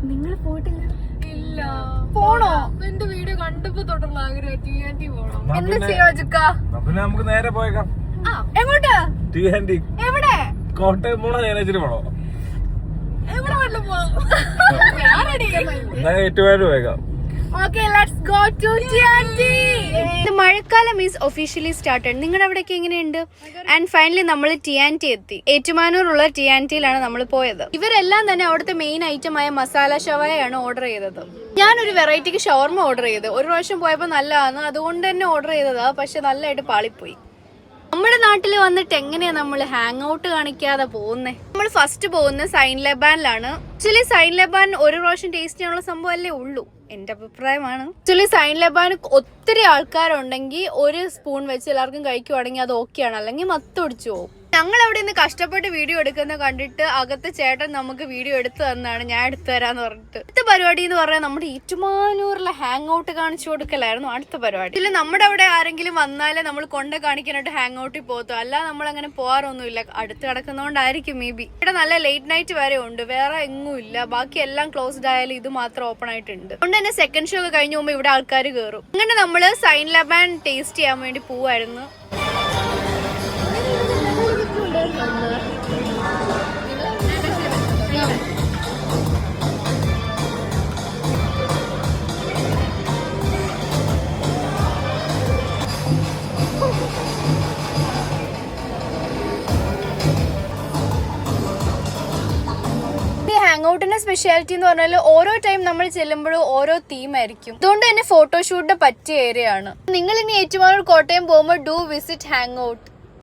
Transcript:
നിങ്ങൾ പോയിട്ടില്ല? ഇല്ല. പോണോ? എന്റെ വീഡിയോ കണ്ടപ്പോ തൊട്ടുള്ള ആഗ്രഹം TNT പോണം. എന്താ ചെയ്യാ? നമുക്ക് നേരെ പോയേക്കാം. എങ്ങോട്ട്? TNT എവിടെ? കോട്ടയം പോണോ നേരെ പോണോ? എവിടെ വേണം പോവാം. ഏറ്റുമാനൂർ പോയേക്കാം. Okay, let's go to TNT. The മഴക്കാലം is officially started. നിങ്ങളുടെ അവിടേക്ക് എങ്ങനെയുണ്ട്? ആൻഡ് ഫൈനലി നമ്മൾ TNT എത്തി. ഏറ്റുമാനൂരുള്ള TNTയിലാണ് നമ്മൾ പോയത്. ഇവരെല്ലാം തന്നെ അവിടുത്തെ മെയിൻ ഐറ്റമായ മസാല ഷവായാണ് ഓർഡർ ചെയ്തത്. ഞാനൊരു വെറൈറ്റിക്ക് ഷവർമ ഓർഡർ ചെയ്ത്. ഒരു പ്രാവശ്യം പോയപ്പോൾ നല്ലതാണ്, അതുകൊണ്ട് തന്നെ ഓർഡർ ചെയ്തതാ. പക്ഷെ നല്ലതായിട്ട് പാളിപ്പോയി. നമ്മുടെ നാട്ടിൽ വന്നിട്ട് എങ്ങനെയാ നമ്മൾ ഹാങ് ഔട്ട് കാണിക്കാതെ പോകുന്നേ? നമ്മൾ ഫസ്റ്റ് പോകുന്നത് സൈൻ ലബാനിലാണ്. ആക്ച്വലി സൈൻ ലബാൻ ഒരു പ്രാവശ്യം ടേസ്റ്റ് ചെയ്യാനുള്ള സംഭവം അല്ലേ ഉള്ളൂ, എന്റെ അഭിപ്രായമാണ്. ആക്ച്വലി സൈൻ ലബാൻ ഒത്തിരി ആൾക്കാരുണ്ടെങ്കിൽ ഒരു സ്പൂൺ വെച്ച് എല്ലാവർക്കും കഴിക്കുവാണെങ്കിൽ അത് ഓക്കെയാണ്, അല്ലെങ്കിൽ മത്തൊടിച്ചു പോകും. ഞങ്ങൾ അവിടെ നിന്ന് കഷ്ടപ്പെട്ട് വീഡിയോ എടുക്കുന്ന കണ്ടിട്ട് അകത്തെ ചേട്ടൻ നമുക്ക് വീഡിയോ എടുത്തു തന്നാണ്, ഞാൻ എടുത്തു തരാന്ന് പറഞ്ഞിട്ട്. അടുത്ത പരിപാടി എന്ന് പറഞ്ഞാൽ നമ്മുടെ ഏറ്റുമാനൂരിലെ ഹാങ് ഔട്ട് കാണിച്ചു കൊടുക്കലായിരുന്നു അടുത്ത പരിപാടി. ഇതിൽ നമ്മുടെ അവിടെ ആരെങ്കിലും വന്നാലേ നമ്മൾ കൊണ്ട് കാണിക്കാനായിട്ട് ഹാങ് ഔട്ടിൽ പോകത്തു, അല്ല നമ്മൾ അങ്ങനെ പോകാറൊന്നുമില്ല. അടുത്ത് കിടക്കുന്നതുകൊണ്ടായിരിക്കും മേ ബി. ഇവിടെ നല്ല ലേറ്റ് നൈറ്റ് വരെ ഉണ്ട്, വേറെ എങ്ങും ഇല്ല. ബാക്കി എല്ലാം ക്ലോസ്ഡ് ആയാലും ഇത് മാത്രം ഓപ്പൺ ആയിട്ടുണ്ട്. അതുകൊണ്ട് തന്നെ സെക്കൻഡ് ഷോ ഒക്കെ കഴിഞ്ഞ് പോകുമ്പോൾ ഇവിടെ ആൾക്കാർ കയറും. അങ്ങനെ നമ്മൾ സൈൻ ലബാൻ ടേസ്റ്റ് ചെയ്യാൻ വേണ്ടി പോവായിരുന്നു. ഹാങ് ഔട്ടിന്റെ സ്പെഷ്യാലിറ്റി എന്ന് പറഞ്ഞാൽ ഓരോ ടൈം നമ്മൾ ചെല്ലുമ്പോഴും ഓരോ തീം ആയിരിക്കും. അതുകൊണ്ട് തന്നെ ഫോട്ടോഷൂട്ടിന് പറ്റിയ ഏരിയ ആണ്. നിങ്ങൾ ഇനി ഏറ്റുമാനൂർ കോട്ടയം പോകുമ്പോൾ ഡു വിസിറ്റ് ഹാങ് ഔട്ട്.